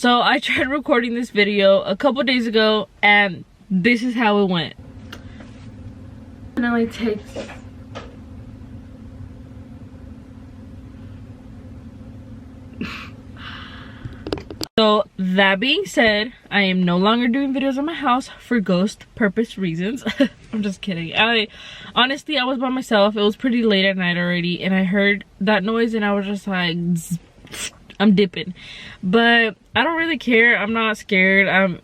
So I tried recording this video a couple days ago and this is how it went. And I like take So that being said, I am no longer doing videos on my house for ghost purpose reasons. I'm just kidding. Honestly, I was by myself. It was pretty late at night already and I heard that noise and I was just like, I'm dipping. But I don't really care. I'm not scared.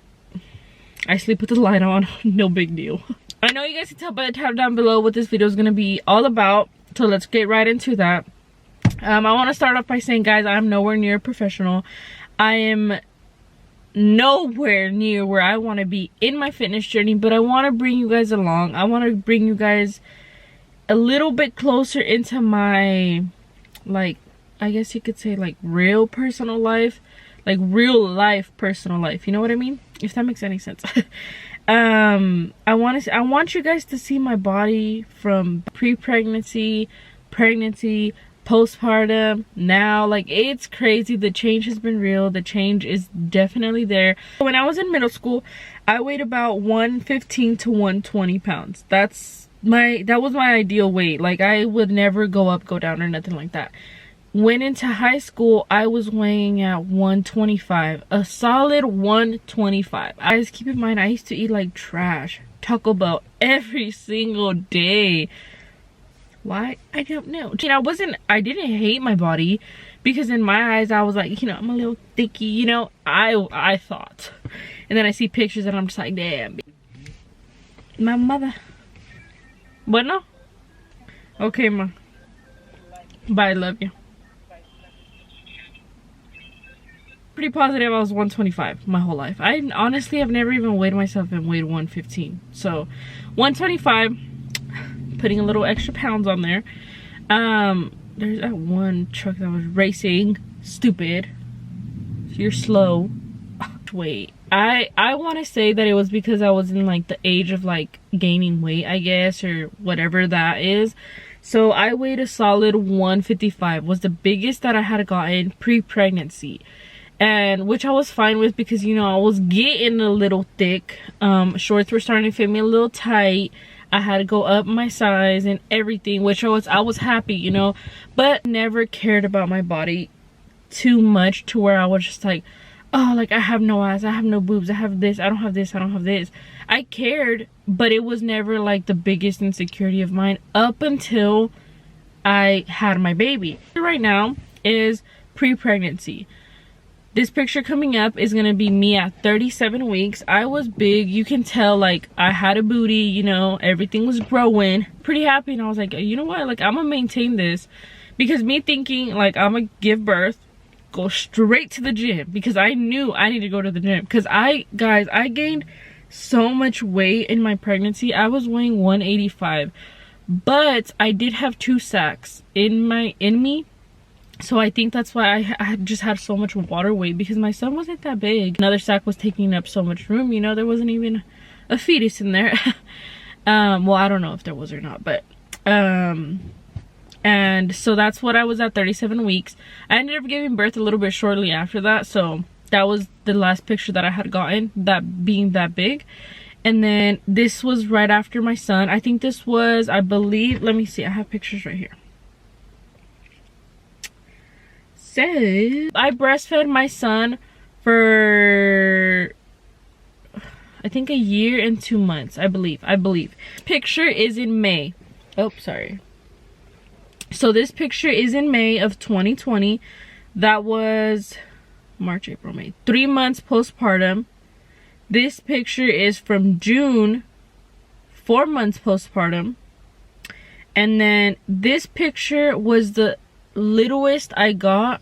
I sleep with the light on. No big deal. I know you guys can tell by the title down below what this video is going to be all about. So let's get right into that. I want to start off by saying, guys, I'm nowhere near a professional. I am nowhere near where I want to be in my fitness journey, but I want to bring you guys along. I want to bring you guys a little bit closer into my, like, I guess you could say like real personal life, like real life personal life. You know what I mean? If that makes any sense. I want you guys to see my body from pre-pregnancy, pregnancy, postpartum, now. Like, it's crazy. The change has been real. The change is definitely there. When I was in middle school, I weighed about 115 to 120 pounds. That was my ideal weight. Like, I would never go up, go down, or nothing like that. Went into high school, I was weighing at 125, a solid 125. Guys, keep in mind, I used to eat like trash, Taco Bell every single day. Why? I don't know. You know, I didn't hate my body, because in my eyes I was like, you know, I'm a little thicky, you know, I thought. And then I see pictures and I'm just like, damn, my mother. Bueno? Okay, ma. Bye, love you. Pretty positive I was 125 my whole life. I honestly have never even weighed myself and weighed 115. So 125, putting a little extra pounds on there. There's that one truck that was racing. Stupid. You're slow. Wait, I want to say that it was because I was in like the age of like gaining weight, I guess, or whatever that is. So I weighed a solid 155, was the biggest that I had gotten pre-pregnancy. And which I was fine with, because, you know, I was getting a little thick. Shorts were starting to fit me a little tight. I had to go up my size and everything, which I was happy, you know, but never cared about my body too much to where I was just like, oh, like, I have no ass, I have no boobs, I have this, I don't have this, I don't have this. I cared, but it was never like the biggest insecurity of mine up until I had my baby. Right now is pre-pregnancy. This picture coming up is gonna be me at 37 weeks. I was big. You can tell, like, I had a booty, you know, everything was growing. Pretty happy, and I was like, you know what? Like, I'm gonna maintain this. Because me thinking, like, I'm gonna give birth, go straight to the gym. Because I knew I need to go to the gym. Because guys, I gained so much weight in my pregnancy. I was weighing 185. But I did have 2 sacks in me. So I think that's why I just had so much water weight, because my son wasn't that big. Another sack was taking up so much room, you know, there wasn't even a fetus in there. Well, I don't know if there was or not, but and so that's what I was at 37 weeks. I ended up giving birth a little bit shortly after that, so that was the last picture that I had gotten, that being that big. And then this was right after my son. I think this was, I believe, let me see, I have pictures right here. I breastfed my son for, I think, 1 year and 2 months, I believe. Picture is in May. Oh, sorry. So this picture is in May of 2020. That was March, April, May. 3 months postpartum. This picture is from June, 4 months postpartum. And then this picture was the littlest I got.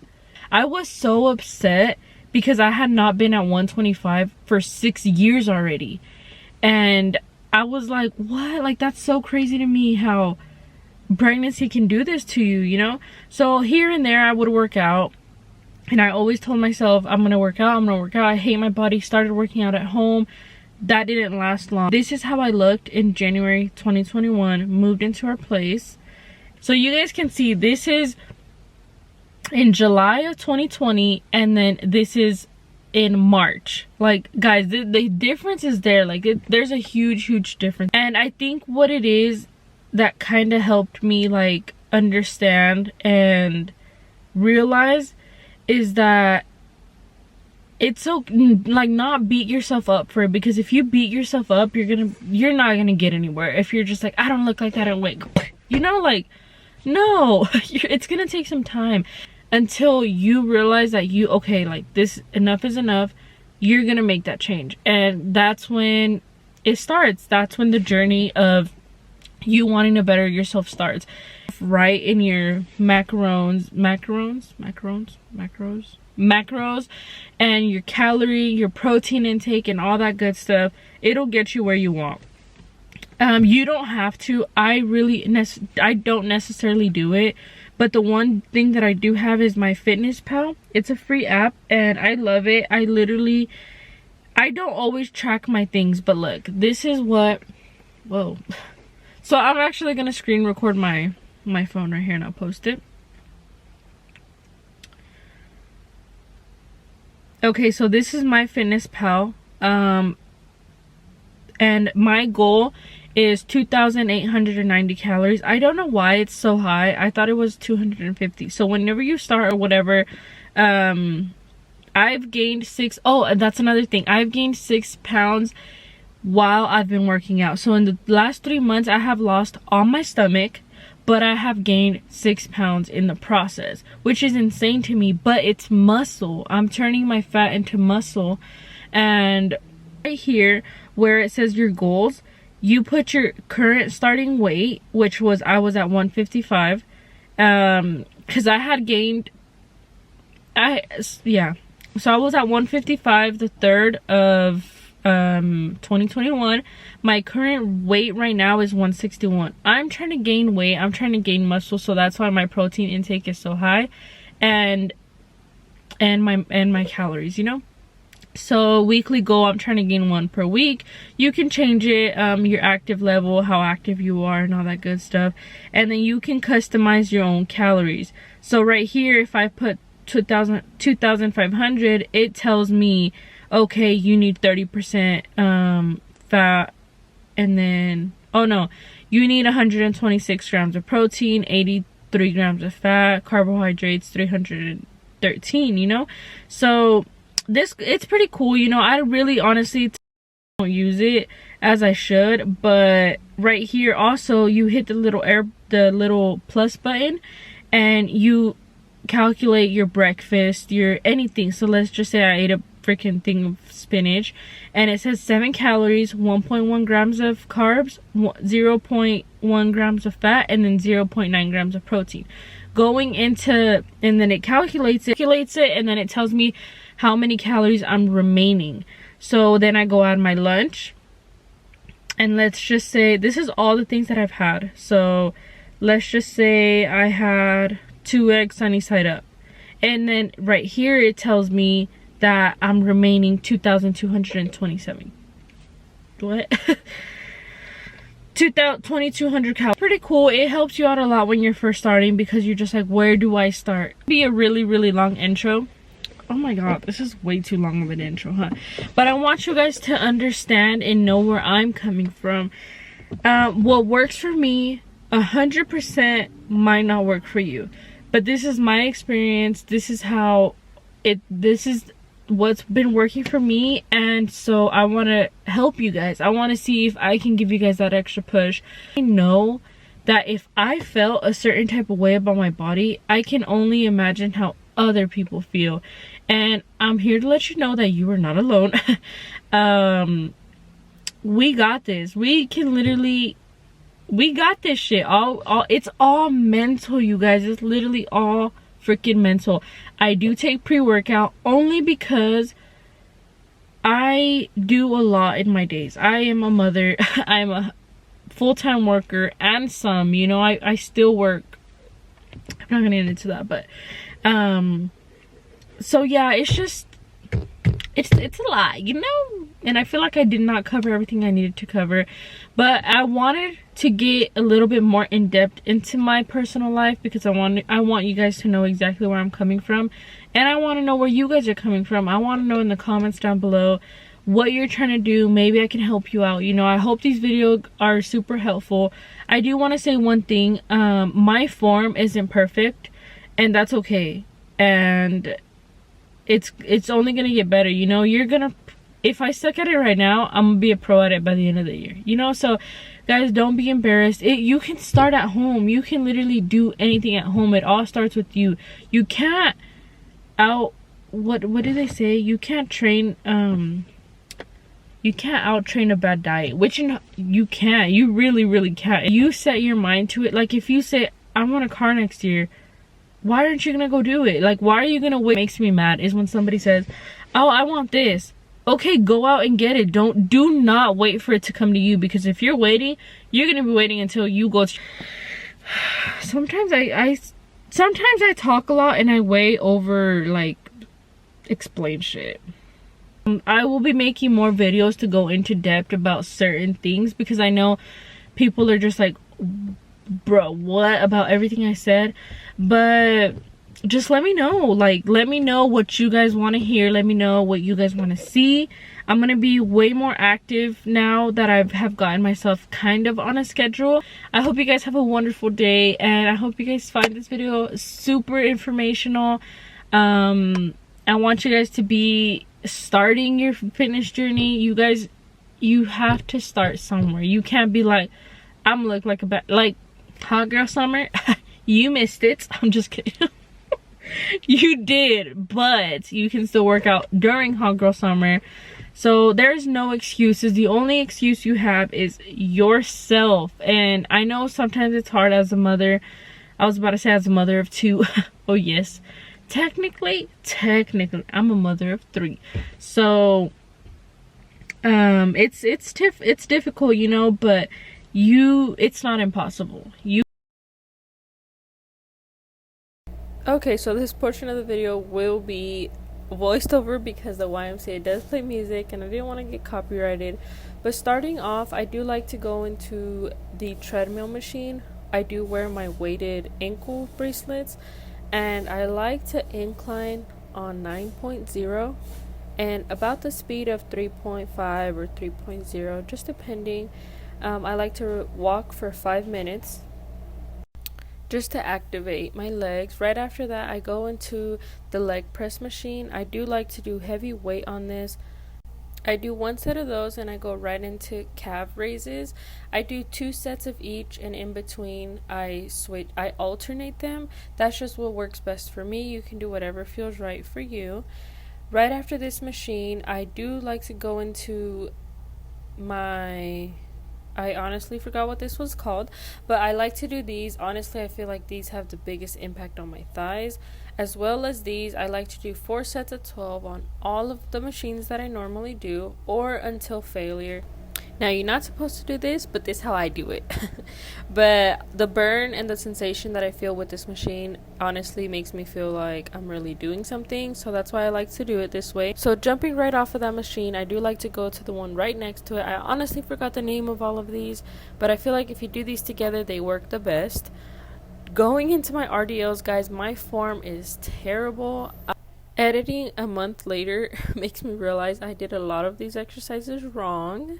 I was so upset because I had not been at 125 for 6 years already, and I was like, what? Like, that's so crazy to me how pregnancy can do this to you, you know? So here and there I would work out, and I always told myself, I'm gonna work out, I hate my body. Started working out at home. That didn't last long. This is how I looked in January 2021. Moved into our place. So you guys can see, this is in July of 2020, and then this is in March. Like, guys, the difference is there. Like, there's a huge difference. And I think what it is that kind of helped me like understand and realize is that it's so, like, not beat yourself up for it, because if you beat yourself up, you're not gonna get anywhere. If you're just like, I don't look like that and wait, you know, like, no. It's gonna take some time until you realize that okay, like, this, enough is enough. You're gonna make that change, and that's when it starts. That's when the journey of you wanting to better yourself starts. Right in your macros, and your calorie, your protein intake, and all that good stuff. It'll get you where you want. You don't have to. I don't necessarily do it, but the one thing that I do have is my Fitness Pal. It's a free app and I love it. I don't always track my things, but look, this is what, whoa. So I'm actually gonna screen record my phone right here and I'll post it. Okay, so this is my Fitness Pal, and my goal is 2,890 calories. I don't know why it's so high. I thought it was 250. So whenever you start or whatever, I've gained and that's another thing. I've gained 6 pounds while I've been working out. So in the last 3 months, I have lost all my stomach, but I have gained 6 pounds in the process, which is insane to me, but it's muscle. I'm turning my fat into muscle. And right here where it says your goals, you put your current starting weight, which was, I was at 155, because I had gained, so I was at 155 the 3rd of 2021. My current weight right now is 161. I'm trying to gain weight, I'm trying to gain muscle, so that's why my protein intake is so high, and my calories, you know. So weekly goal, I'm trying to gain 1 per week. You can change it, your active level, how active you are, and all that good stuff, and then you can customize your own calories. So right here, if I put 2,500, it tells me, okay, you need 30% fat, and then, oh no, you need 126 grams of protein, 83 grams of fat, carbohydrates 313, you know. So it's pretty cool, you know. I really honestly don't use it as I should, but right here also you hit the little plus button and you calculate your breakfast, your anything. So let's just say I ate a freaking thing of spinach and it says 7 calories, 1.1 grams of carbs, 0.1 grams of fat, and then 0.9 grams of protein. Going into, and then it calculates it, and then it tells me how many calories I'm remaining. So then I go add my lunch, and let's just say this is all the things that I've had. So let's just say I had 2 eggs sunny side up, and then right here it tells me that I'm remaining 2,227. What? 2,200 calories. Pretty cool. It helps you out a lot when you're first starting, because you're just like, where do I start? Be a really long intro. Oh my god, this is way too long of an intro, huh? But I want you guys to understand and know where I'm coming from. What works for me 100% might not work for you, but this is my experience. This is what's been working for me, and so I want to help you guys. I want to see if I can give you guys that extra push. I know that if I felt a certain type of way about my body, I can only imagine how other people feel, and I'm here to let you know that you are not alone. We got this. We got this shit. It's all mental, you guys. It's literally all freaking mental. I do take pre-workout only because I do a lot in my days. I am a mother. I'm a full-time worker, and some, you know, I still work. I'm not gonna get into that, but so yeah, it's just, it's a lot, you know. And I feel like I did not cover everything I needed to cover, but I wanted to get a little bit more in depth into my personal life because I want you guys to know exactly where I'm coming from, and I want to know where you guys are coming from. I want to know in the comments down below what you're trying to do. Maybe I can help you out, you know. I hope these videos are super helpful. I do want to say one thing. My form isn't perfect, and that's okay, and it's only gonna get better, you know. If I suck at it right now, I'm gonna be a pro at it by the end of the year, you know. So guys, don't be embarrassed. You can start at home. You can literally do anything at home. It all starts with you. You can't what do they say? You can't out train a bad diet, which you can't. You really can't. You set your mind to it. Like, if you say, I want a car next year, why aren't you gonna go do it? Like, why are you gonna wait? What makes me mad is when somebody says, oh, I want this. Okay, go out and get it. Do not wait for it to come to you, because if you're waiting, you're gonna be waiting until you go. Sometimes I talk a lot and I way over like explain shit. I will be making more videos to go into depth about certain things, because I know people are just like, bro, what about everything I said? But just let me know. Like, let me know what you guys want to hear. Let me know what you guys want to see. I'm gonna be way more active now that I have gotten myself kind of on a schedule. I hope you guys have a wonderful day, and I hope you guys find this video super informational. I want you guys to be starting your fitness journey. You have to start somewhere. You can't be like, I'm look like a bad, like hot girl summer. You missed it. I'm just kidding. You did, but you can still work out during hot girl summer. So there's no excuses. The only excuse you have is yourself. And I know sometimes it's hard as a mother. I was about to say as a mother of two. Oh yes, technically I'm a mother of 3. So it's difficult, you know, but it's not impossible. Okay, so this portion of the video will be voiced over because the YMCA does play music and I didn't want to get copyrighted. But starting off, I do like to go into the treadmill machine. I do wear my weighted ankle bracelets, and I like to incline on 9.0 and about the speed of 3.5 or 3.0, just depending. I like to walk for 5 minutes just to activate my legs. Right after that, I go into the leg press machine. I do like to do heavy weight on this. I do 1 set of those and I go right into calf raises. I do 2 sets of each, and in between I alternate them. That's just what works best for me. You can do whatever feels right for you. Right after this machine, I do like to go into I honestly forgot what this was called, but I like to do these. Honestly, I feel like these have the biggest impact on my thighs. As well as these, I like to do 4 sets of 12 on all of the machines that I normally do, or until failure. Now, you're not supposed to do this, but this is how I do it. But the burn and the sensation that I feel with this machine honestly makes me feel like I'm really doing something. So that's why I like to do it this way. So jumping right off of that machine, I do like to go to the one right next to it. I honestly forgot the name of all of these, but I feel like if you do these together, they work the best. Going into my RDLs, guys, my form is terrible. Editing a month later makes me realize I did a lot of these exercises wrong.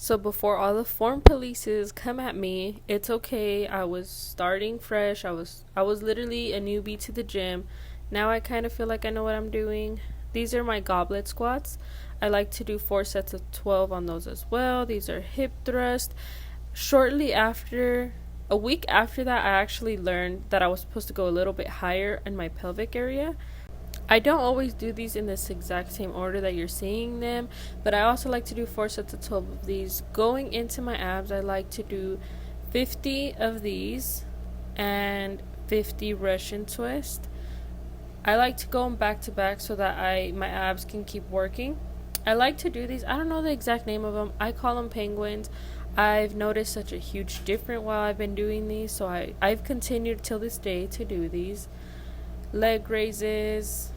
So before all the form polices come at me, it's okay. I was starting fresh. I was literally a newbie to the gym. Now I kind of feel like I know what I'm doing. These are my goblet squats. I like to do 4 sets of 12 on those as well. These are hip thrust. Shortly after, a week after that, I actually learned that I was supposed to go a little bit higher in my pelvic area. I don't always do these in this exact same order that you're seeing them, but I also like to do 4 sets of 12 of these. Going into my abs, I like to do 50 of these and 50 Russian twist. I like to go back to back so that my abs can keep working. I like to do these. I don't know the exact name of them. I call them penguins. I've noticed such a huge difference while I've been doing these, so I've continued till this day to do these. Leg raises.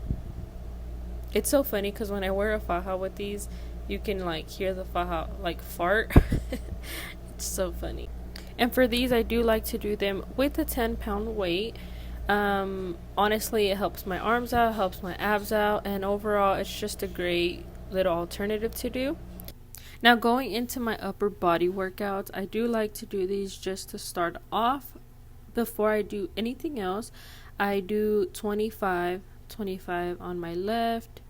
It's so funny because when I wear a faja with these, you can like hear the faja like fart. It's so funny. And for these, I do like to do them with a 10-pound weight. Honestly, it helps my arms out, helps my abs out, and overall it's just a great little alternative to do. Now, going into my upper body workouts, I do like to do these just to start off. Before I do anything else, I do 25 on my left,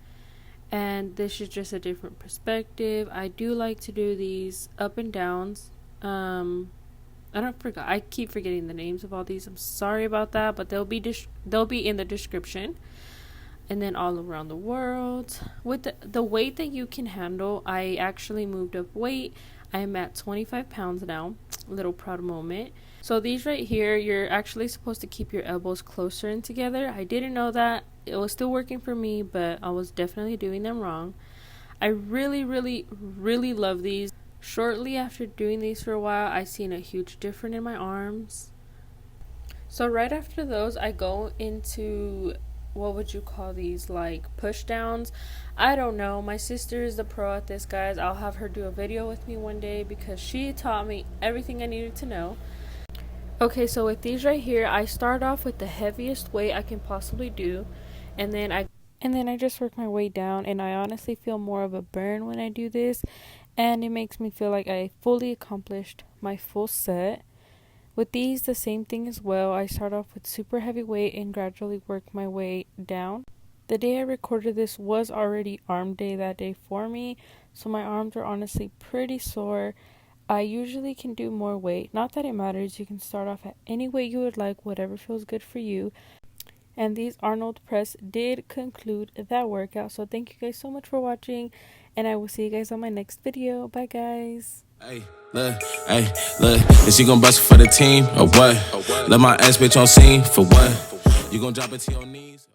and this is just a different perspective. I do like to do these up and downs. I keep forgetting the names of all these. I'm sorry about that, but they'll be in the description. And then all around the world with the weight that you can handle. I actually moved up weight. I'm at 25 pounds now. Little proud moment. So these right here, you're actually supposed to keep your elbows closer in together. I didn't know that. It was still working for me, but I was definitely doing them wrong. I really love these. Shortly after doing these for a while, I seen a huge difference in my arms. So right after those, I go into, what would you call these, like push downs? I don't know. My sister is the pro at this, guys. I'll have her do a video with me one day because she taught me everything I needed to know. Okay, so with these right here, I start off with the heaviest weight I can possibly do, and then I just work my way down, and I honestly feel more of a burn when I do this, and it makes me feel like I fully accomplished my full set. With these, the same thing as well. I start off with super heavy weight and gradually work my way down. The day I recorded this was already arm day that day for me, so my arms are honestly pretty sore. I usually can do more weight. Not that it matters. You can start off at any weight you would like, whatever feels good for you. And these Arnold press did conclude that workout. So thank you guys so much for watching, and I will see you guys on my next video. Bye, guys. Hey, look, is you gonna bust for the team or what? Let my ass bitch on scene for what? You gonna drop it to your knees?